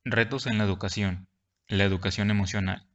Retos en la educación emocional.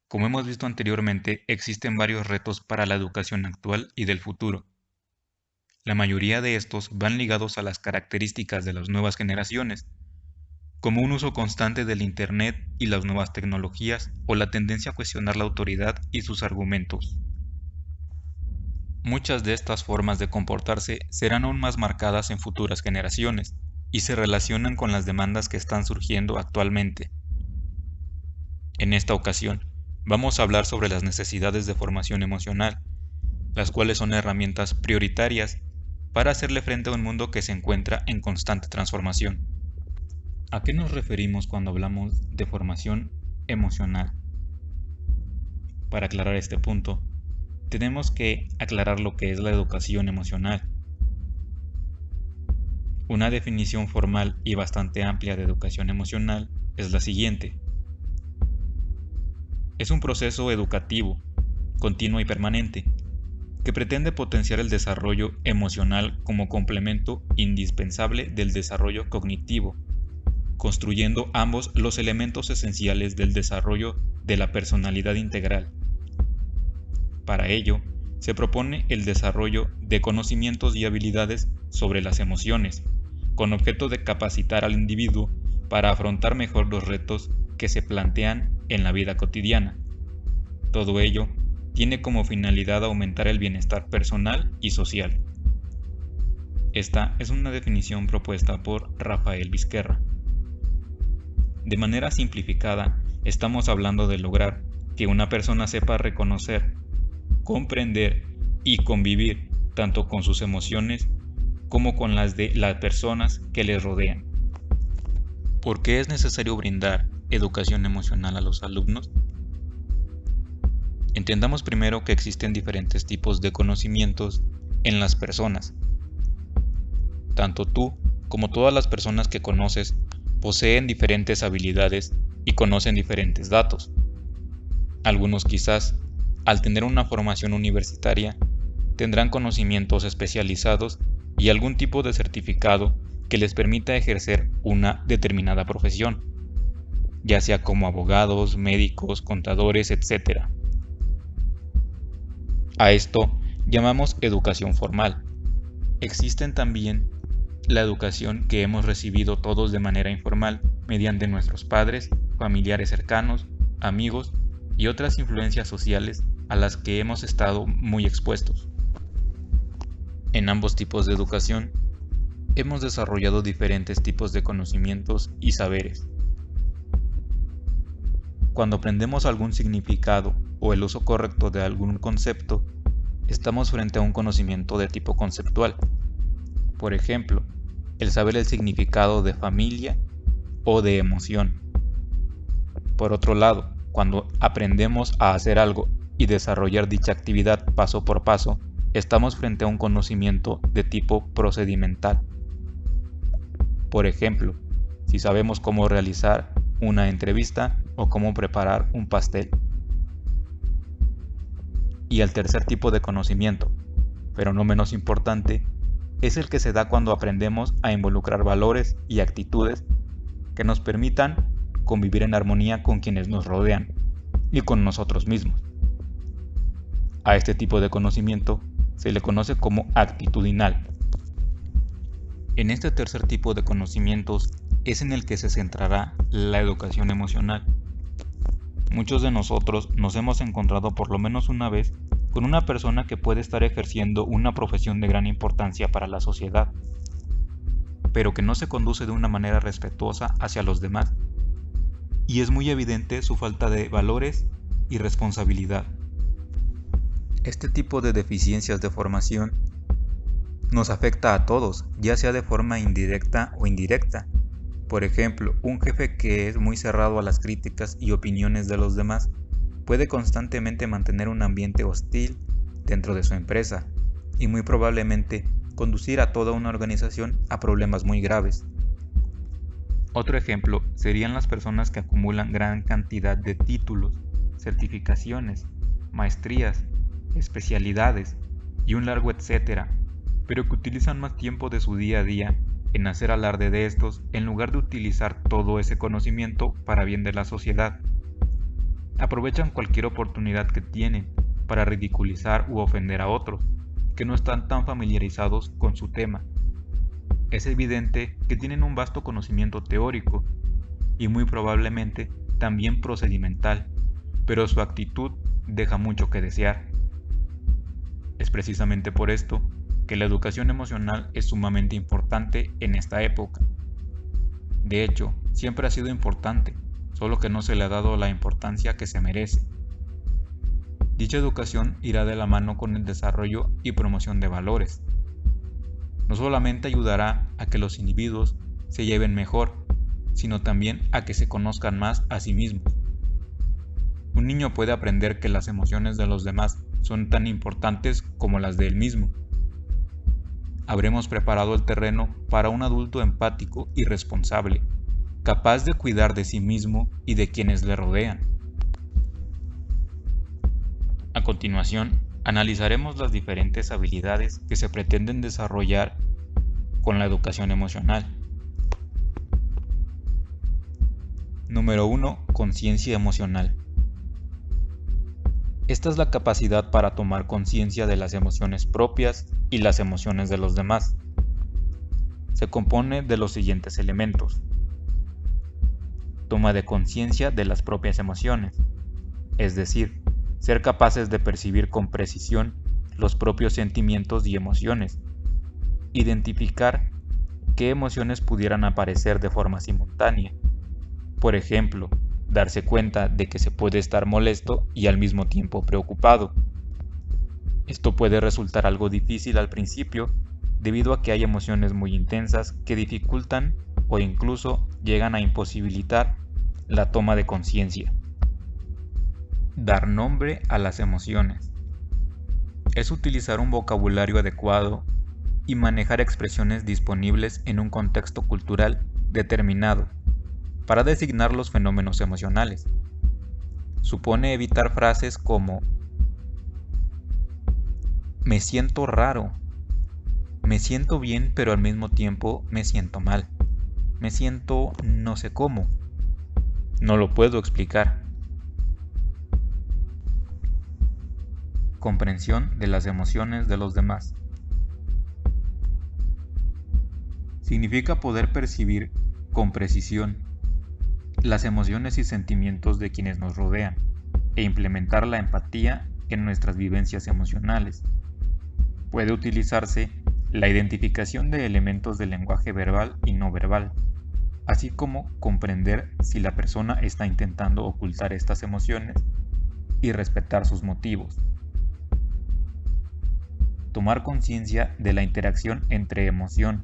Como hemos visto anteriormente, existen varios retos para la educación actual y del futuro. La mayoría de estos van ligados a las características de las nuevas generaciones, como un uso constante del Internet y las nuevas tecnologías o la tendencia a cuestionar la autoridad y sus argumentos. Muchas de estas formas de comportarse serán aún más marcadas en futuras generaciones y se relacionan con las demandas que están surgiendo actualmente. En esta ocasión, vamos a hablar sobre las necesidades de formación emocional, las cuales son herramientas prioritarias para hacerle frente a un mundo que se encuentra en constante transformación. ¿A qué nos referimos cuando hablamos de formación emocional? Para aclarar este punto, tenemos que aclarar lo que es la educación emocional. Una definición formal y bastante amplia de educación emocional es la siguiente. Es un proceso educativo, continuo y permanente, que pretende potenciar el desarrollo emocional como complemento indispensable del desarrollo cognitivo, construyendo ambos los elementos esenciales del desarrollo de la personalidad integral. Para ello, se propone el desarrollo de conocimientos y habilidades sobre las emociones, con objeto de capacitar al individuo para afrontar mejor los retos que se plantean en la vida cotidiana. Todo ello tiene como finalidad aumentar el bienestar personal y social. Esta es una definición propuesta por Rafael Vizquerra. De manera simplificada, estamos hablando de lograr que una persona sepa reconocer, comprender y convivir tanto con sus emociones como con las de las personas que les rodean. ¿Por qué es necesario brindar educación emocional a los alumnos? Entendamos primero que existen diferentes tipos de conocimientos en las personas. Tanto tú como todas las personas que conoces poseen diferentes habilidades y conocen diferentes datos. Algunos quizás, al tener una formación universitaria, tendrán conocimientos especializados y algún tipo de certificado que les permita ejercer una determinada profesión, ya sea como abogados, médicos, contadores, etc. A esto llamamos educación formal. Existen también la educación que hemos recibido todos de manera informal mediante nuestros padres, familiares cercanos, amigos y otras influencias sociales a las que hemos estado muy expuestos. En ambos tipos de educación, hemos desarrollado diferentes tipos de conocimientos y saberes. Cuando aprendemos algún significado o el uso correcto de algún concepto, estamos frente a un conocimiento de tipo conceptual. Por ejemplo, el saber el significado de familia o de emoción. Por otro lado, cuando aprendemos a hacer algo y desarrollar dicha actividad paso por paso, estamos frente a un conocimiento de tipo procedimental. Por ejemplo, si sabemos cómo realizar una entrevista o cómo preparar un pastel. Y el tercer tipo de conocimiento, pero no menos importante, es el que se da cuando aprendemos a involucrar valores y actitudes que nos permitan convivir en armonía con quienes nos rodean y con nosotros mismos. A este tipo de conocimiento se le conoce como actitudinal. En este tercer tipo de conocimientos es en el que se centrará la educación emocional. Muchos de nosotros nos hemos encontrado por lo menos una vez con una persona que puede estar ejerciendo una profesión de gran importancia para la sociedad, pero que no se conduce de una manera respetuosa hacia los demás, y es muy evidente su falta de valores y responsabilidad. Este tipo de deficiencias de formación nos afecta a todos, ya sea de forma indirecta o indirecta. Por ejemplo, un jefe que es muy cerrado a las críticas y opiniones de los demás puede constantemente mantener un ambiente hostil dentro de su empresa y muy probablemente conducir a toda una organización a problemas muy graves. Otro ejemplo serían las personas que acumulan gran cantidad de títulos, certificaciones, maestrías, especialidades y un largo etcétera, pero que utilizan más tiempo de su día a día en hacer alarde de estos en lugar de utilizar todo ese conocimiento para bien de la sociedad. Aprovechan cualquier oportunidad que tienen para ridiculizar u ofender a otros que no están tan familiarizados con su tema. Es evidente que tienen un vasto conocimiento teórico y muy probablemente también procedimental, pero su actitud deja mucho que desear. Es precisamente por esto que la educación emocional es sumamente importante en esta época. De hecho, siempre ha sido importante, solo que no se le ha dado la importancia que se merece. Dicha educación irá de la mano con el desarrollo y promoción de valores. No solamente ayudará a que los individuos se lleven mejor, sino también a que se conozcan más a sí mismos. Un niño puede aprender que las emociones de los demás son tan importantes como las de él mismo. Habremos preparado el terreno para un adulto empático y responsable, capaz de cuidar de sí mismo y de quienes le rodean. A continuación, analizaremos las diferentes habilidades que se pretenden desarrollar con la educación emocional. Número 1. Conciencia emocional. Esta es la capacidad para tomar conciencia de las emociones propias y las emociones de los demás. Se compone de los siguientes elementos: toma de conciencia de las propias emociones, es decir, ser capaces de percibir con precisión los propios sentimientos y emociones, identificar qué emociones pudieran aparecer de forma simultánea. Por ejemplo, darse cuenta de que se puede estar molesto y al mismo tiempo preocupado. Esto puede resultar algo difícil al principio debido a que hay emociones muy intensas que dificultan o incluso llegan a imposibilitar la toma de conciencia. Dar nombre a las emociones. Es utilizar un vocabulario adecuado y manejar expresiones disponibles en un contexto cultural determinado para designar los fenómenos emocionales. Supone evitar frases como "me siento raro", "me siento bien pero al mismo tiempo me siento mal", "me siento no sé cómo", "no lo puedo explicar". Comprensión de las emociones de los demás. Significa poder percibir con precisión las emociones y sentimientos de quienes nos rodean e implementar la empatía en nuestras vivencias emocionales. Puede utilizarse la identificación de elementos del lenguaje verbal y no verbal, así como comprender si la persona está intentando ocultar estas emociones y respetar sus motivos. Tomar conciencia de la interacción entre emoción,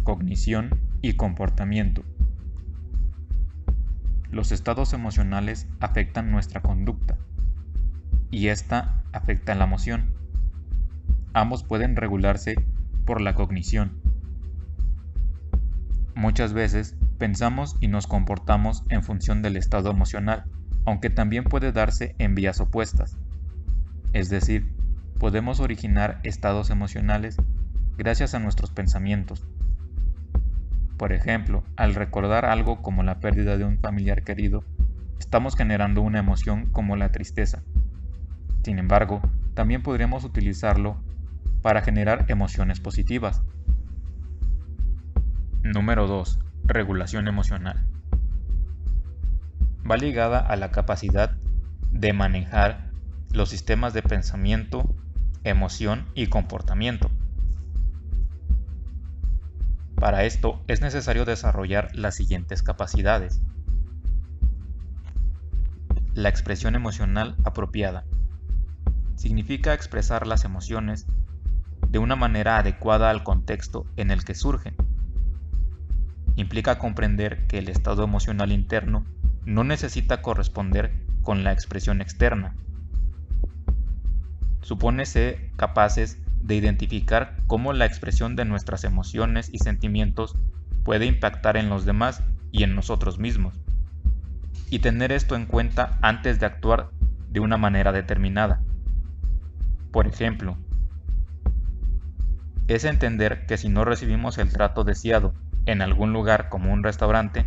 cognición y comportamiento. Los estados emocionales afectan nuestra conducta y esta afecta la emoción. Ambos pueden regularse por la cognición. Muchas veces pensamos y nos comportamos en función del estado emocional, aunque también puede darse en vías opuestas. Es decir, podemos originar estados emocionales gracias a nuestros pensamientos. Por ejemplo, al recordar algo como la pérdida de un familiar querido, estamos generando una emoción como la tristeza. Sin embargo, también podríamos utilizarlo para generar emociones positivas. Número 2. Regulación emocional. Va ligada a la capacidad de manejar los sistemas de pensamiento, emoción y comportamiento. Para esto es necesario desarrollar las siguientes capacidades. La expresión emocional apropiada. Significa expresar las emociones de una manera adecuada al contexto en el que surgen. Implica comprender que el estado emocional interno no necesita corresponder con la expresión externa. Supone ser capaces de identificar cómo la expresión de nuestras emociones y sentimientos puede impactar en los demás y en nosotros mismos, y tener esto en cuenta antes de actuar de una manera determinada. Por ejemplo, es entender que si no recibimos el trato deseado en algún lugar como un restaurante,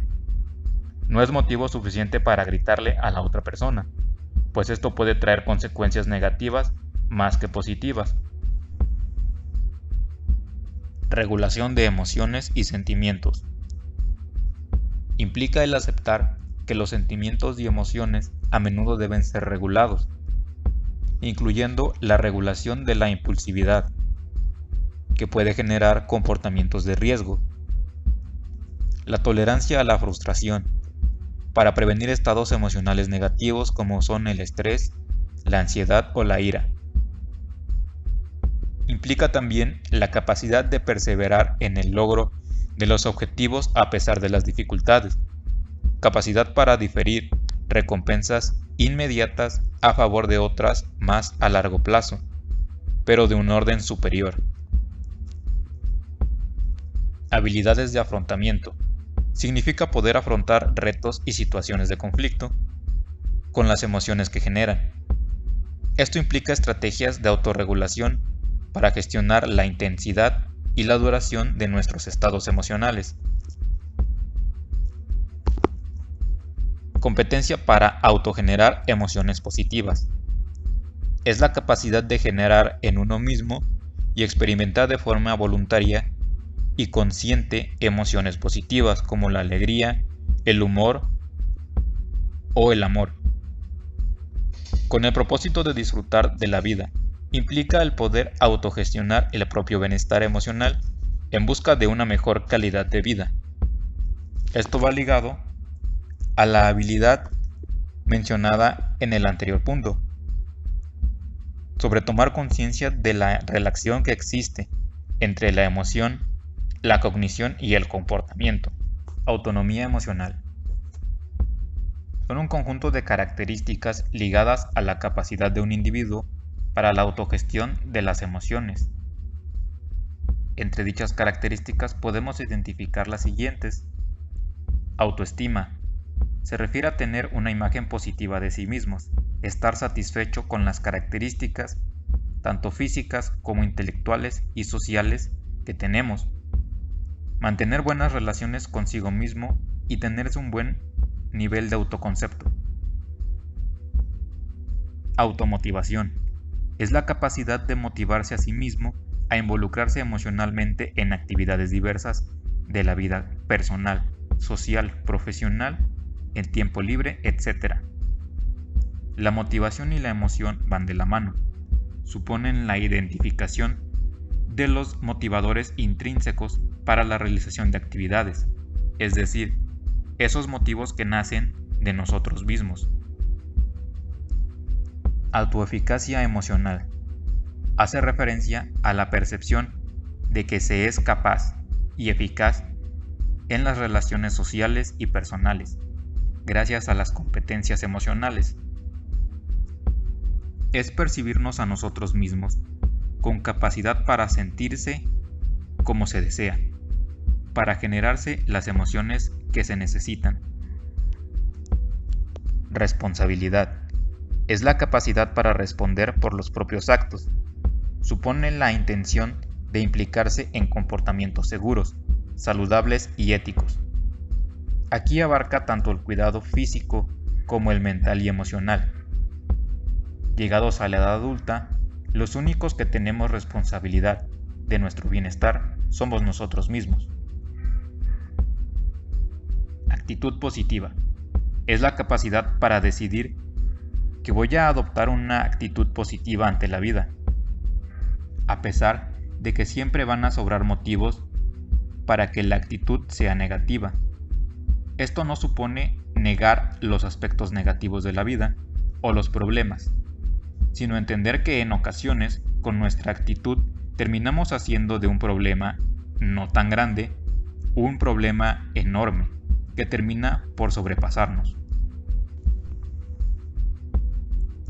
no es motivo suficiente para gritarle a la otra persona, pues esto puede traer consecuencias negativas más que positivas. Regulación de emociones y sentimientos. Implica el aceptar que los sentimientos y emociones a menudo deben ser regulados, incluyendo la regulación de la impulsividad, que puede generar comportamientos de riesgo. La tolerancia a la frustración, para prevenir estados emocionales negativos como son el estrés, la ansiedad o la ira. Implica también la capacidad de perseverar en el logro de los objetivos a pesar de las dificultades, capacidad para diferir recompensas inmediatas a favor de otras más a largo plazo, pero de un orden superior. Habilidades de afrontamiento. Significa poder afrontar retos y situaciones de conflicto con las emociones que generan. Esto implica estrategias de autorregulación para gestionar la intensidad y la duración de nuestros estados emocionales. Competencia para autogenerar emociones positivas. Es la capacidad de generar en uno mismo y experimentar de forma voluntaria y consciente emociones positivas como la alegría, el humor o el amor, con el propósito de disfrutar de la vida. Implica el poder autogestionar el propio bienestar emocional en busca de una mejor calidad de vida. Esto va ligado a la habilidad mencionada en el anterior punto, sobre tomar conciencia de la relación que existe entre la emoción, la cognición y el comportamiento. Autonomía emocional. Son un conjunto de características ligadas a la capacidad de un individuo para la autogestión de las emociones. Entre dichas características podemos identificar las siguientes. Autoestima. Se refiere a tener una imagen positiva de sí mismos, estar satisfecho con las características, tanto físicas como intelectuales y sociales, que tenemos. Mantener buenas relaciones consigo mismo y tenerse un buen nivel de autoconcepto. Automotivación. Es la capacidad de motivarse a sí mismo a involucrarse emocionalmente en actividades diversas de la vida personal, social, profesional, en tiempo libre, etc. La motivación y la emoción van de la mano. Suponen la identificación de los motivadores intrínsecos para la realización de actividades, es decir, esos motivos que nacen de nosotros mismos. Autoeficacia emocional. Hace referencia a la percepción de que se es capaz y eficaz en las relaciones sociales y personales, gracias a las competencias emocionales. Es percibirnos a nosotros mismos con capacidad para sentirse como se desea, para generarse las emociones que se necesitan. Responsabilidad. Es la capacidad para responder por los propios actos. Supone la intención de implicarse en comportamientos seguros, saludables y éticos. Aquí abarca tanto el cuidado físico como el mental y emocional. Llegados a la edad adulta, los únicos que tenemos responsabilidad de nuestro bienestar somos nosotros mismos. Actitud positiva. Es la capacidad para decidir que voy a adoptar una actitud positiva ante la vida, a pesar de que siempre van a sobrar motivos para que la actitud sea negativa. Esto no supone negar los aspectos negativos de la vida o los problemas, sino entender que en ocasiones, con nuestra actitud, terminamos haciendo de un problema no tan grande un problema enorme que termina por sobrepasarnos.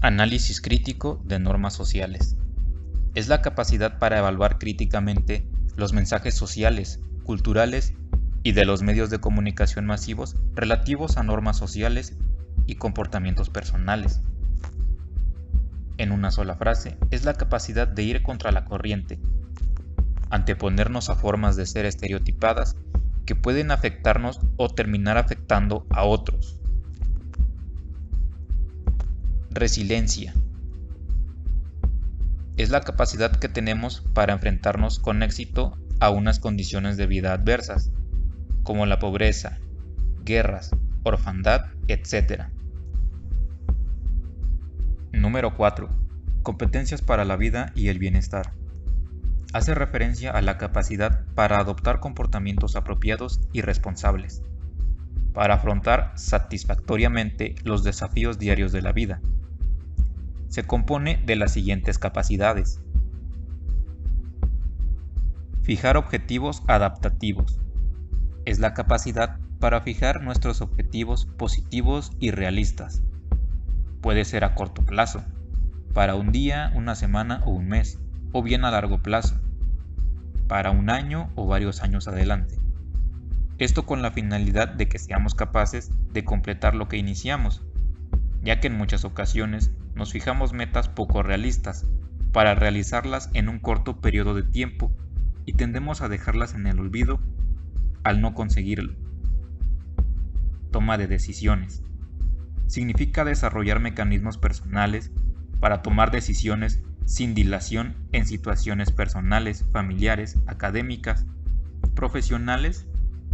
Análisis crítico de normas sociales. Es la capacidad para evaluar críticamente los mensajes sociales, culturales y de los medios de comunicación masivos relativos a normas sociales y comportamientos personales. En una sola frase, es la capacidad de ir contra la corriente, anteponernos a formas de ser estereotipadas que pueden afectarnos o terminar afectando a otros. Resiliencia. Es la capacidad que tenemos para enfrentarnos con éxito a unas condiciones de vida adversas, como la pobreza, guerras, orfandad, etc. Número 4. Competencias para la vida y el bienestar. Hace referencia a la capacidad para adoptar comportamientos apropiados y responsables, para afrontar satisfactoriamente los desafíos diarios de la vida. Se compone de las siguientes capacidades. Fijar objetivos adaptativos. Es la capacidad para fijar nuestros objetivos positivos y realistas. Puede ser a corto plazo, para un día, una semana o un mes, o bien a largo plazo, para un año o varios años adelante. Esto con la finalidad de que seamos capaces de completar lo que iniciamos, ya que en muchas ocasiones nos fijamos metas poco realistas para realizarlas en un corto periodo de tiempo y tendemos a dejarlas en el olvido al no conseguirlo. Toma de decisiones. Significa desarrollar mecanismos personales para tomar decisiones sin dilación en situaciones personales, familiares, académicas, profesionales,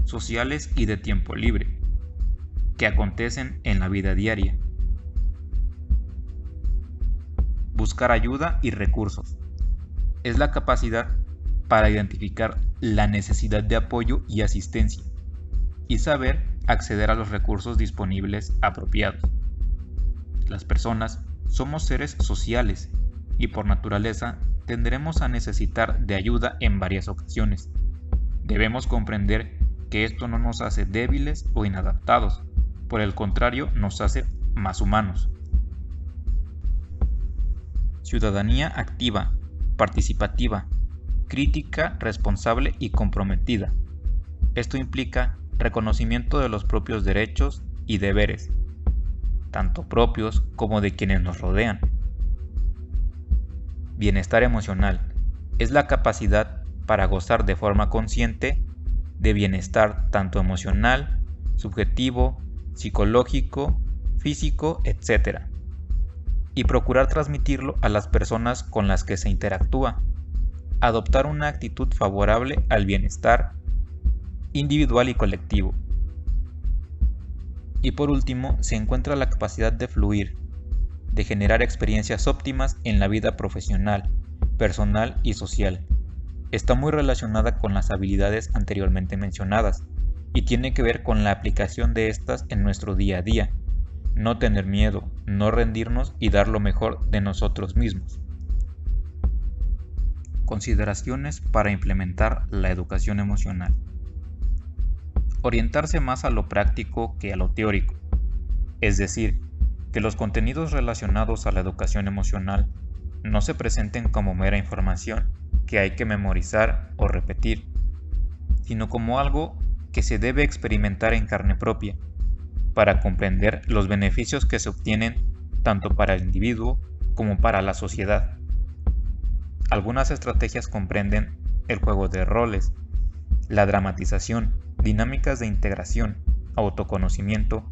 sociales y de tiempo libre, que acontecen en la vida diaria. Buscar ayuda y recursos. Es la capacidad para identificar la necesidad de apoyo y asistencia, y saber acceder a los recursos disponibles apropiados. Las personas somos seres sociales y por naturaleza tendremos a necesitar de ayuda en varias ocasiones. Debemos comprender que esto no nos hace débiles o inadaptados, por el contrario nos hace más humanos. Ciudadanía activa, participativa, crítica, responsable y comprometida. Esto implica reconocimiento de los propios derechos y deberes, tanto propios como de quienes nos rodean. Bienestar emocional es la capacidad para gozar de forma consciente de bienestar tanto emocional, subjetivo, psicológico, físico, etc. y procurar transmitirlo a las personas con las que se interactúa. Adoptar una actitud favorable al bienestar individual y colectivo. Y por último, se encuentra la capacidad de fluir, de generar experiencias óptimas en la vida profesional, personal y social. Está muy relacionada con las habilidades anteriormente mencionadas y tiene que ver con la aplicación de estas en nuestro día a día. No tener miedo, no rendirnos y dar lo mejor de nosotros mismos. Consideraciones para implementar la educación emocional. Orientarse más a lo práctico que a lo teórico, es decir, que los contenidos relacionados a la educación emocional no se presenten como mera información que hay que memorizar o repetir, sino como algo que se debe experimentar en carne propia, para comprender los beneficios que se obtienen tanto para el individuo como para la sociedad. Algunas estrategias comprenden el juego de roles, la dramatización, dinámicas de integración, autoconocimiento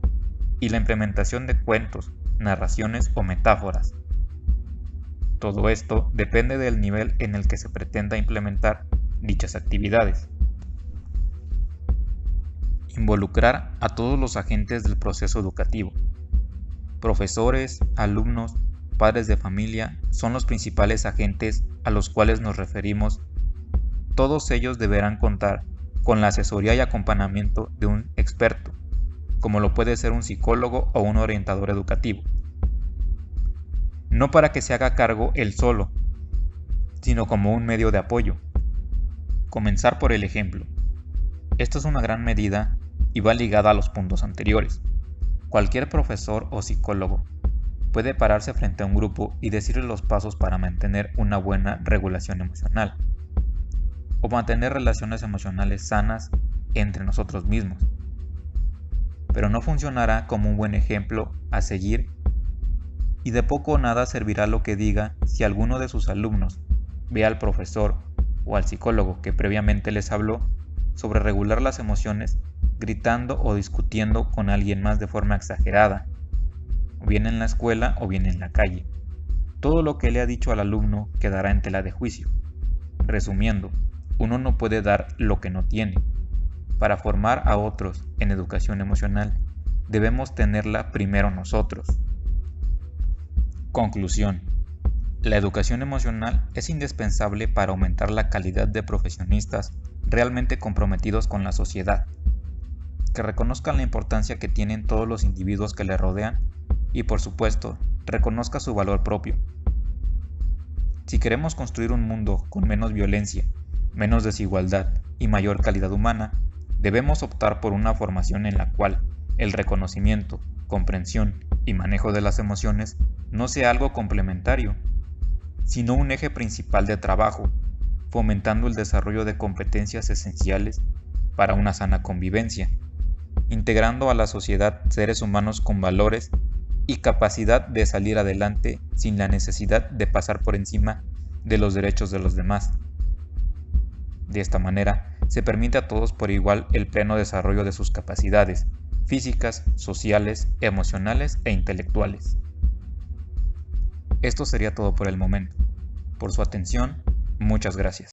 y la implementación de cuentos, narraciones o metáforas. Todo esto depende del nivel en el que se pretenda implementar dichas actividades. Involucrar a todos los agentes del proceso educativo. Profesores, alumnos, padres de familia son los principales agentes a los cuales nos referimos. Todos ellos deberán contar con la asesoría y acompañamiento de un experto, como lo puede ser un psicólogo o un orientador educativo. No para que se haga cargo él solo, sino como un medio de apoyo. Comenzar por el ejemplo. Esto es una gran medida y va ligada a los puntos anteriores. Cualquier profesor o psicólogo puede pararse frente a un grupo y decirle los pasos para mantener una buena regulación emocional, o mantener relaciones emocionales sanas entre nosotros mismos. Pero no funcionará como un buen ejemplo a seguir y de poco o nada servirá lo que diga si alguno de sus alumnos ve al profesor o al psicólogo que previamente les habló sobre regular las emociones gritando o discutiendo con alguien más de forma exagerada, o bien en la escuela o bien en la calle. Todo lo que le ha dicho al alumno quedará en tela de juicio. Resumiendo, uno no puede dar lo que no tiene. Para formar a otros en educación emocional, debemos tenerla primero nosotros. Conclusión. La educación emocional es indispensable para aumentar la calidad de profesionistas realmente comprometidos con la sociedad, que reconozcan la importancia que tienen todos los individuos que le rodean y, por supuesto, reconozca su valor propio. Si queremos construir un mundo con menos violencia, menos desigualdad y mayor calidad humana, debemos optar por una formación en la cual el reconocimiento, comprensión y manejo de las emociones no sea algo complementario, sino un eje principal de trabajo, fomentando el desarrollo de competencias esenciales para una sana convivencia, integrando a la sociedad seres humanos con valores y capacidad de salir adelante sin la necesidad de pasar por encima de los derechos de los demás. De esta manera, se permite a todos por igual el pleno desarrollo de sus capacidades físicas, sociales, emocionales e intelectuales. Esto sería todo por el momento. Por su atención, muchas gracias.